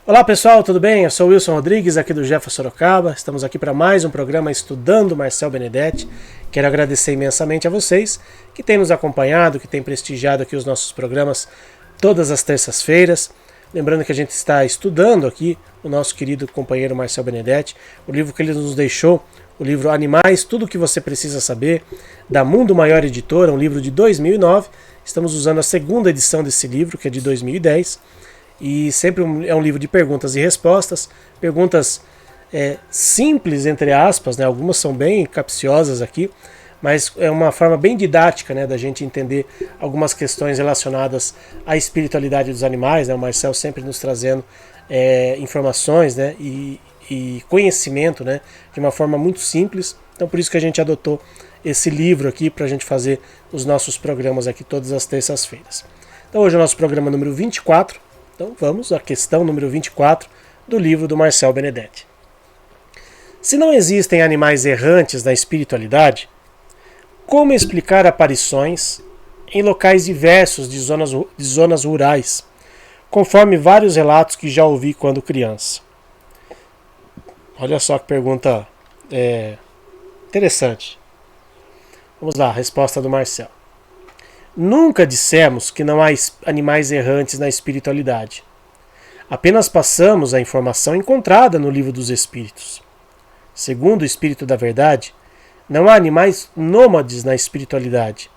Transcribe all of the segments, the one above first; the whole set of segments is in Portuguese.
Olá pessoal, tudo bem? Eu sou o Wilson Rodrigues, aqui do Jefa Sorocaba. Estamos aqui para mais um programa Estudando Marcel Benedetti. Quero agradecer imensamente a vocês que têm nos acompanhado, que têm prestigiado aqui os nossos programas todas as terças-feiras. Lembrando que a gente está estudando aqui o nosso querido companheiro Marcel Benedetti, o livro que ele nos deixou, o livro Animais, Tudo o que Você Precisa Saber, da Mundo Maior Editora, um livro de 2009. Estamos usando a segunda edição desse livro, que é de 2010. E sempre é um livro de perguntas e respostas, perguntas simples, entre aspas, né? Algumas são bem capciosas aqui, mas é uma forma bem didática, né, da gente entender algumas questões relacionadas à espiritualidade dos animais, né? O Marcel sempre nos trazendo informações, né, e conhecimento, né, de uma forma muito simples. Então por isso que a gente adotou esse livro aqui para a gente fazer os nossos programas aqui todas as terças-feiras. Então hoje é o nosso programa número 24. Então vamos à questão número 24 do livro do Marcel Benedetti. Se não existem animais errantes na espiritualidade, como explicar aparições em locais diversos de zonas rurais, conforme vários relatos que já ouvi quando criança? Olha só que pergunta interessante. Vamos lá, a resposta do Marcel. Nunca dissemos que não há animais errantes na espiritualidade. Apenas passamos a informação encontrada no Livro dos Espíritos. Segundo o Espírito da Verdade, não há animais nômades na espiritualidade.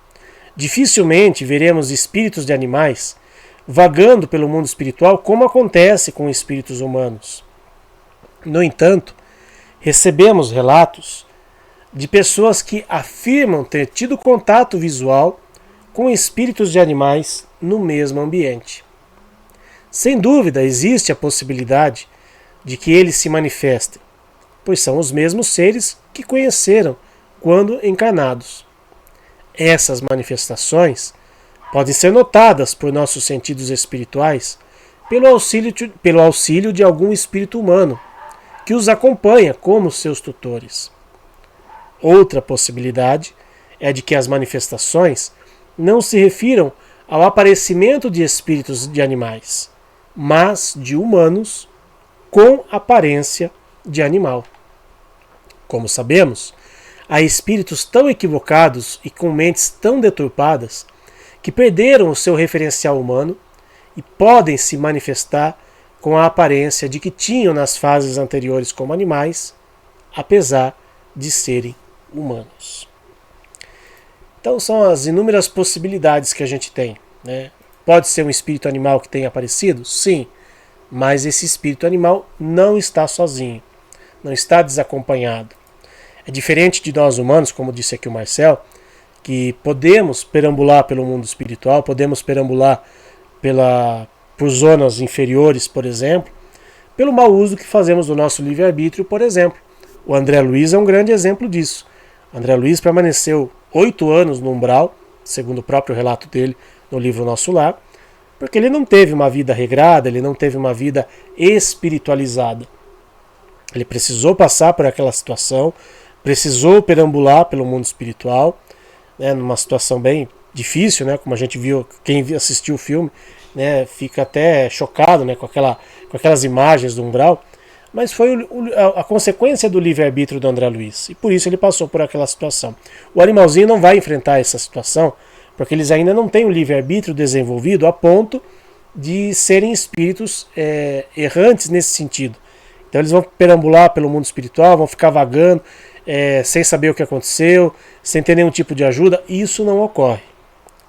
Dificilmente veremos espíritos de animais vagando pelo mundo espiritual como acontece com espíritos humanos. No entanto, recebemos relatos de pessoas que afirmam ter tido contato visual com espíritos de animais no mesmo ambiente. Sem dúvida, existe a possibilidade de que eles se manifestem, pois são os mesmos seres que conheceram quando encarnados. Essas manifestações podem ser notadas por nossos sentidos espirituais pelo auxílio de algum espírito humano que os acompanha como seus tutores. Outra possibilidade é de que as manifestações não se refiram ao aparecimento de espíritos de animais, mas de humanos com aparência de animal. Como sabemos, há espíritos tão equivocados e com mentes tão deturpadas que perderam o seu referencial humano e podem se manifestar com a aparência de que tinham nas fases anteriores como animais, apesar de serem humanos. Então são as inúmeras possibilidades que a gente tem, né? Pode ser um espírito animal que tenha aparecido? Sim, mas esse espírito animal não está sozinho, não está desacompanhado. É diferente de nós humanos, como disse aqui o Marcel, que podemos perambular pelo mundo espiritual, podemos perambular por zonas inferiores, por exemplo, pelo mau uso que fazemos do nosso livre-arbítrio, por exemplo. O André Luiz é um grande exemplo disso. O André Luiz permaneceu 8 anos no umbral, segundo o próprio relato dele no livro Nosso Lar, porque ele não teve uma vida regrada, ele não teve uma vida espiritualizada. Ele precisou passar por aquela situação, precisou perambular pelo mundo espiritual, né, numa situação bem difícil, né, como a gente viu, quem assistiu o filme, né, fica até chocado, né, com aquelas imagens do umbral. Mas foi a consequência do livre-arbítrio do André Luiz. E por isso ele passou por aquela situação. O animalzinho não vai enfrentar essa situação, porque eles ainda não têm o livre-arbítrio desenvolvido a ponto de serem espíritos errantes nesse sentido. Então eles vão perambular pelo mundo espiritual, vão ficar vagando, sem saber o que aconteceu, sem ter nenhum tipo de ajuda. Isso não ocorre.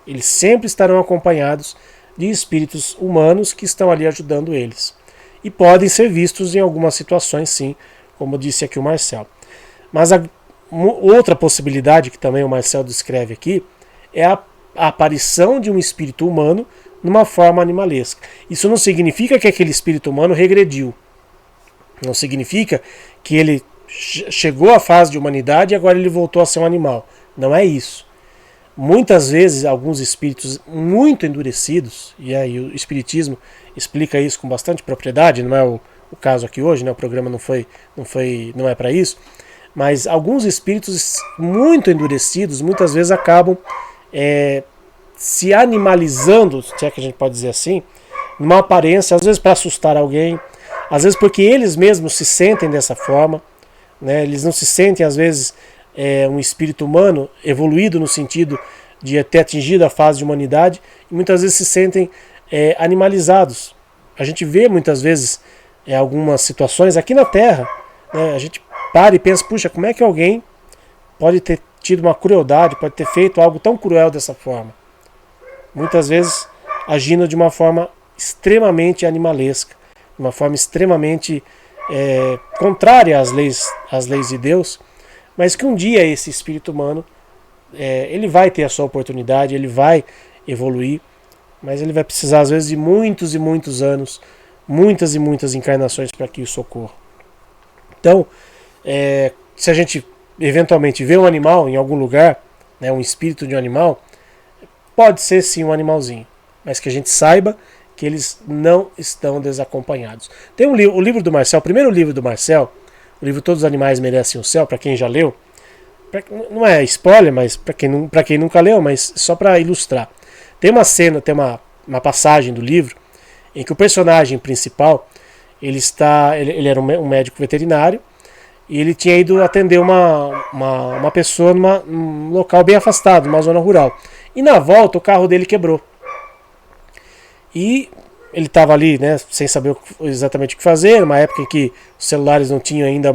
Eles sempre estarão acompanhados de espíritos humanos que estão ali ajudando eles. E podem ser vistos em algumas situações, sim, como disse aqui o Marcel. Mas outra possibilidade que também o Marcel descreve aqui é a aparição de um espírito humano numa forma animalesca. Isso não significa que aquele espírito humano regrediu. Não significa que ele chegou à fase de humanidade e agora ele voltou a ser um animal. Não é isso. Muitas vezes, alguns espíritos muito endurecidos, e aí o Espiritismo explica isso com bastante propriedade, não é o caso aqui hoje, né? O programa não é para isso, mas alguns espíritos muito endurecidos muitas vezes acabam se animalizando, se é que a gente pode dizer assim, numa aparência, às vezes para assustar alguém, às vezes porque eles mesmos se sentem dessa forma, né? Eles não se sentem, às vezes, um espírito humano evoluído no sentido de ter atingido a fase de humanidade, e muitas vezes se sentem animalizados. A gente vê muitas vezes algumas situações aqui na Terra, né? A gente para e pensa, puxa, como é que alguém pode ter tido uma crueldade, pode ter feito algo tão cruel dessa forma? Muitas vezes agindo de uma forma extremamente animalesca, de uma forma extremamente contrária às leis de Deus, mas que um dia esse espírito humano ele vai ter a sua oportunidade, ele vai evoluir, mas ele vai precisar às vezes de muitos e muitos anos, muitas e muitas encarnações para que isso ocorra. Então, se a gente eventualmente vê um animal em algum lugar, né, um espírito de um animal, pode ser sim um animalzinho, mas que a gente saiba que eles não estão desacompanhados. Tem o livro do Marcel, o primeiro livro do Marcel, o livro Todos os Animais Merecem o Céu, para quem já leu, não é spoiler, mas para quem nunca leu, mas só para ilustrar. Tem uma cena, tem uma passagem do livro em que o personagem principal ele era um médico veterinário e ele tinha ido atender uma pessoa num local bem afastado, numa zona rural. E na volta o carro dele quebrou. E ele estava ali, né, sem saber exatamente o que fazer, numa época em que os celulares não tinham ainda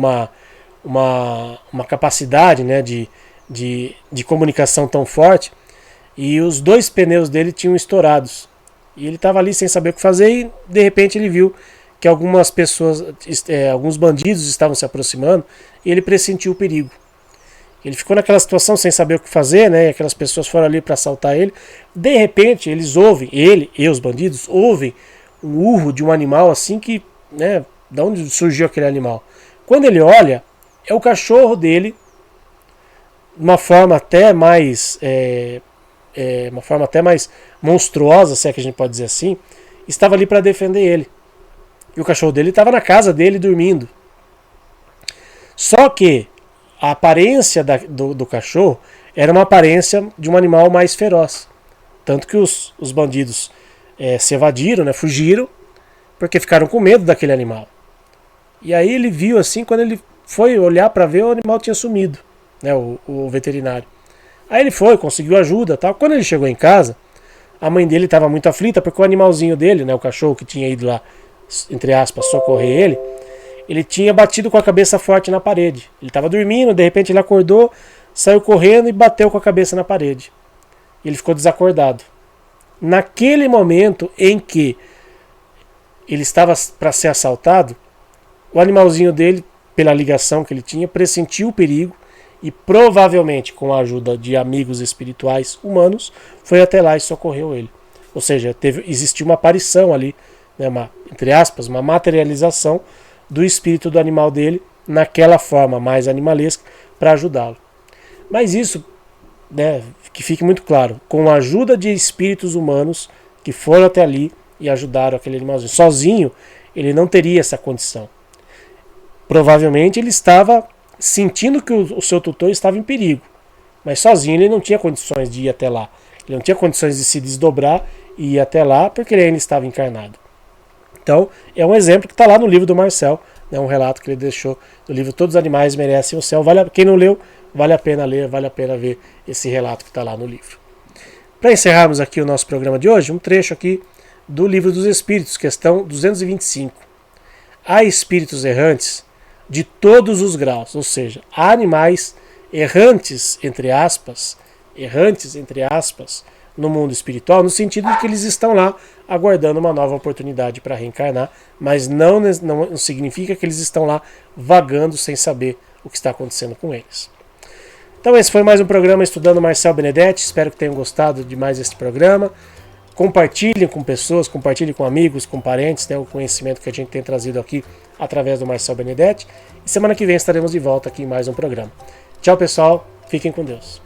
uma capacidade, né, de comunicação tão forte, e os dois pneus dele tinham estourados. E ele estava ali sem saber o que fazer e de repente ele viu que algumas pessoas, alguns bandidos estavam se aproximando e ele pressentiu o perigo. Ele ficou naquela situação sem saber o que fazer, né? E aquelas pessoas foram ali para assaltar ele. De repente, eles ouvem, ele e os bandidos ouvem um urro de um animal assim que, né? Da onde surgiu aquele animal? Quando ele olha, é o cachorro dele, uma forma até mais monstruosa, se é que a gente pode dizer assim, estava ali para defender ele. E o cachorro dele estava na casa dele dormindo. Só que a aparência do cachorro era uma aparência de um animal mais feroz. Tanto que os bandidos se evadiram, né, fugiram, porque ficaram com medo daquele animal. E aí ele viu assim, quando ele foi olhar para ver, o animal tinha sumido, né, o veterinário. Aí ele foi, conseguiu ajuda, tal. Quando ele chegou em casa, a mãe dele estava muito aflita, porque o animalzinho dele, né, o cachorro que tinha ido lá, entre aspas, socorrer ele tinha batido com a cabeça forte na parede. Ele estava dormindo, de repente ele acordou, saiu correndo e bateu com a cabeça na parede. Ele ficou desacordado. Naquele momento em que ele estava para ser assaltado, o animalzinho dele, pela ligação que ele tinha, pressentiu o perigo e provavelmente com a ajuda de amigos espirituais humanos, foi até lá e socorreu ele. Ou seja, existiu uma aparição ali, né, entre aspas, uma materialização do espírito do animal dele naquela forma mais animalesca para ajudá-lo. Mas isso, né, que fique muito claro, com a ajuda de espíritos humanos que foram até ali e ajudaram aquele animalzinho. Sozinho, ele não teria essa condição. Provavelmente ele estava sentindo que o seu tutor estava em perigo, mas sozinho ele não tinha condições de ir até lá. Ele não tinha condições de se desdobrar e ir até lá porque ele ainda estava encarnado. Então, é um exemplo que está lá no livro do Marcel, né, um relato que ele deixou no livro Todos os Animais Merecem o Céu. Quem não leu, vale a pena ler, vale a pena ver esse relato que está lá no livro. Para encerrarmos aqui o nosso programa de hoje, um trecho aqui do Livro dos Espíritos, questão 225. Há espíritos errantes de todos os graus, ou seja, há animais errantes, entre aspas, no mundo espiritual, no sentido de que eles estão lá aguardando uma nova oportunidade para reencarnar, mas não significa que eles estão lá vagando sem saber o que está acontecendo com eles. Então esse foi mais um programa Estudando Marcel Benedetti, espero que tenham gostado de mais este programa. Compartilhem com pessoas, compartilhem com amigos, com parentes, né, o conhecimento que a gente tem trazido aqui através do Marcel Benedetti. E semana que vem estaremos de volta aqui em mais um programa. Tchau pessoal, fiquem com Deus.